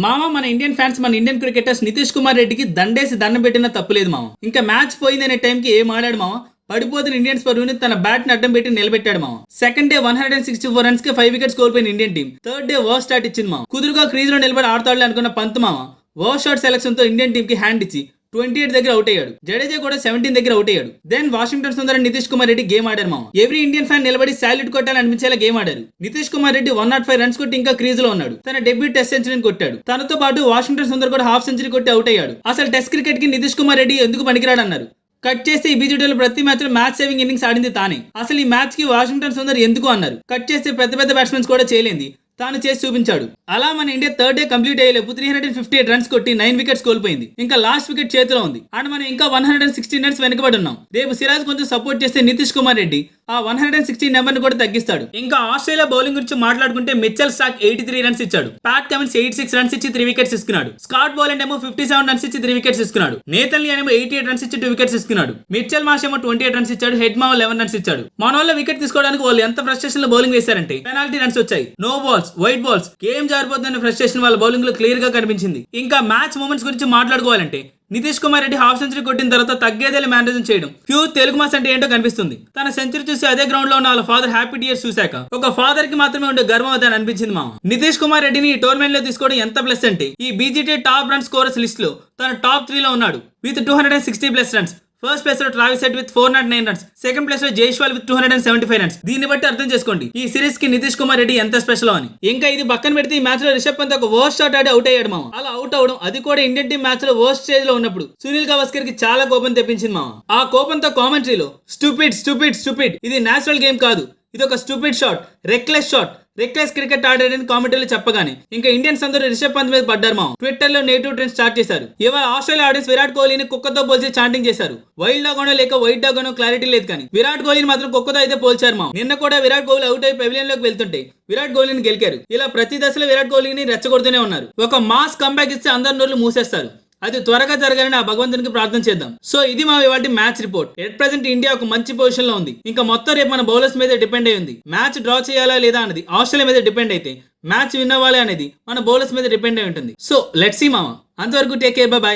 మామ మన Indian fans మన ఇండియన్ క్రికెటర్స్ నితీష్ కుమార్ రెడ్డికి దండేసి దండం పెట్టినా తప్పులేదు మామ. ఇంకా మ్యాచ్ పోయిందనే టైంకి ఏం ఆడాడు మామ. పడిపోతున్న ఇండియన్స్ పరువుని తన బ్యాట్ ని అడ్డం పెట్టి నిలబెట్టాడు మామ. సెకండ్ డే 164 రన్స్ కి 5 వికెట్స్ కోల్పోయిన Indian team third day worst start ఇచ్చింది మామ. కుదురుగా క్రీజ్ లో నిలబడి ఆడతాడులే అనుకున్న పంత్ మామ వర్స్ట్ షాట్ సెలక్షన్ తో ఇండియన్ టీం కి హ్యాండ్ ఇచ్చి 28 దగ్గర అవుట్ అయ్యాడు. జడేజా కూడా 17 దగ్గర అవుట్ అయ్యాడు. Then Washington Sundar Nitish Kumar Reddy game ఆడారు మామ. ఎవ్రీ ఇండియన్ ఫ్యాన్ నిలబడి సాల్యూట్ కొట్టాలని అనిపించేలా గేమ్ ఆడారు. నితీష్ కుమార్ రెడ్డి 105 రన్స్ కొట్టి ఇంకా క్రీజ్ లో ఉన్నాడు. తన డెబ్యూ టెస్ట్ సెంచరీని కొట్టాడు. తనతో పాటు వాషింగ్టన్ సుందర్ కూడా హాఫ్ సెంచరీ కొట్టి అవుట్ అయ్యాడు. అసలు టెస్ట్ క్రికెట్ కి నితీష్ కుమార్ రెడ్డి ఎందుకు పనికిరాడు అన్నారు. కట్ చేస్తే ఈ బీజేడీలో ప్రతి మ్యాచ్ లో మ్యాచ్ సేవింగ్ ఇన్నింగ్స్ ఆడింది తానే. అసలు ఈ మ్యాచ్ కి వాషింగ్టన్ సుందర్ ఎందుకు అన్నారు. కట్ చేస్తే పెద్ద పెద్ద బ్యాట్స్మెన్స్ కూడా చేయలేంది తాను చేసి చూపించాడు. అలా మన ఇండియా థర్డ్ డే కంప్లీట్ అయ్యేలోపు 358 రన్స్ కొట్టి 9 వికెట్స్ కోల్పోయింది. ఇంకా లాస్ట్ వికెట్ చేతిలో ఉంది అండ్ మనం ఇంకా 116 రన్స్ వెనుకబడి ఉన్నాం. రేపు సిరాజ్ కొంచెం సపోర్ట్ చేస్తే నితీష్ కుమార్ రెడ్డి ఆ 116 నెంబర్ ని కూడా తగ్గిస్తాడు. ఇంకా ఆస్ట్రేలియా బౌలింగ్ గురించి మాట్లాడుకుంటే మిచెల్ స్టార్క్ 83 రన్స్ ఇచ్చాడు. ప్యాట్ కమిన్స్ 86 రన్స్ ఇచ్చి 3 వికెట్స్ ఇస్తున్నాడు. స్కాట్ బోలాండ్ ఏమో 57 రన్స్ ఇచ్చి 3 వికెట్స్ ఇస్తున్నాడు. నేథన్ లియన్ ఏమో 88 రన్స్ ఇచ్చి 2 వికెట్స్ ఇస్తున్నాడు. మిచెల్ మార్ష్ ఏమో 28 రన్స్ ఇచ్చాడు. హెడ్ మావో 11 రన్స్ ఇచ్చాడు. మన వల్ల వికెట్ తీసుకోవడానికి వాళ్ళు ఎంత ఫ్రస్ట్రేషన్ లో బౌలింగ్ వేశారంటే పెనాల్టీ రన్స్ వచ్చాయి. No balls, wide balls, game జారిపోతుందనే ఫ్రస్ట్రేషన్ వాళ్ళ బౌలింగ్ లో క్లియర్ గా కనిపించింది. ఇంకా మ్యాచ్ మూమెంట్స్ గురించి మాట్లాడుకోవాలంటే నితీష్ కుమార్ రెడ్డి హాఫ్ సెంచరీ కొట్టిన తర్వాత తగ్గేదేలే మేనేజ్ చేయడం ప్యూర్ తెలుగు మాస్ అంటే ఏంటో కనిపిస్తుంది. తన సెంచరీ చూసి అదే గ్రౌండ్ లో ఉన్న వాళ్ళ ఫాదర్ హ్యాపీ టీయర్స్ చూశాక ఒక ఫాదర్ కి మాత్రమే ఉండే గర్వం అదని అనిపించింది మామ. నితీష్ కుమార్ రెడ్డిని ఈ టోర్నమెంట్ లో తీసుకోవడం ఎంత ప్లస్ అంటే ఈ BGT top run scorers list లో తన టాప్ 3 లో ఉన్నాడు విత్ 260+ రన్స్. ఫస్ట్ ప్లేస్ లో Travis head with 409 runs. Second place లో జైస్వాల్ విత్ 275 రన్స్. దీన్ని బట్టి అర్థం చేసుకోండి ఈ సిరీస్ కి నితీష్ కుమార్ రెడ్డి ఎంత స్పెషల్ అని. ఇంకా ఇది పక్కన పెడితే ఈ మ్యాచ్ లో రిషబ్ పంత్ ఒక వర్స్ట్ షాట్ ఆడి అవుట్ అయ్యాడు మామ. అలా అవుట్ అవడం అది కూడా ఇండియన్ టీం మ్యాచ్ లో వర్స్ట్ స్టేజ్ లో ఉన్నప్పుడు సునీల్ గవాస్కర్ కి చాలా కోపం తెప్పించింది మామ. ఆ కోపంతో కామెంటరీలో స్టూపిడ్ స్టూపిడ్ స్టూపిడ్, ఇది నేచురల్ గేమ్ కాదు, ఇది ఒక stupid shot, reckless shot, reckless cricket ఆడారని కామెంటరీలో చెప్పగానే ఇంకా ఇండియన్స్ అందరూ రిషబ్ పంత్ మీద పడ్డారు మామ. ట్విట్టర్ లో నెగిటివ్ ట్రెండ్ స్టార్ట్ చేశారు. ఇవాళ ఆస్ట్రేలియా ఆడియన్స్ విరాట్ కోహ్లీని కుక్కతో పోల్చి చాంటింగ్ చేశారు. వైల్డ్ డాగ్ అనో లేక వైట్ డాగ్ అనో క్లారిటీ లేదు కానీ విరాట్ కోహ్లీని మాత్రం కుక్కతో అయితే పోల్చారు మామ. నిన్న కూడా విరాట్ కోహ్లీ అవుట్ అయి పెవిలియన్ లోకి వెళ్తుంటే విరాట్ కోహ్లీని గెలికారు. ఇలా ప్రతి దశలో విరాట్ కోహ్లీని రెచ్చగొడుతూనే ఉన్నారు. ఒక మాస్ కంబ్యాక్ ఇస్తే అందరి నోర్లు మూసేస్తారు. అది త్వరగా జరగాలని ఆ భగవంతునికి ప్రార్థన చేద్దాం. సో ఇది మా ఇవాటి match report. At present India ఒక మంచి పొజిషన్ లో ఉంది. ఇంకా మొత్తం రేపు మన బౌలర్స్ మీద డిపెండ్ అయి ఉంది. మ్యాచ్ డ్రా చేయాలా లేదా అనేది ఆస్ట్రేలియా మీద డిపెండ్ అయితే మ్యాచ్ విన్ అవ్వాలి అనేది మన బౌలర్స్ మీద డిపెండ్ అయి ఉంటుంది. సో లెట్స్ సీ మామ. అంతవరకు టేక్ కేర్, బై.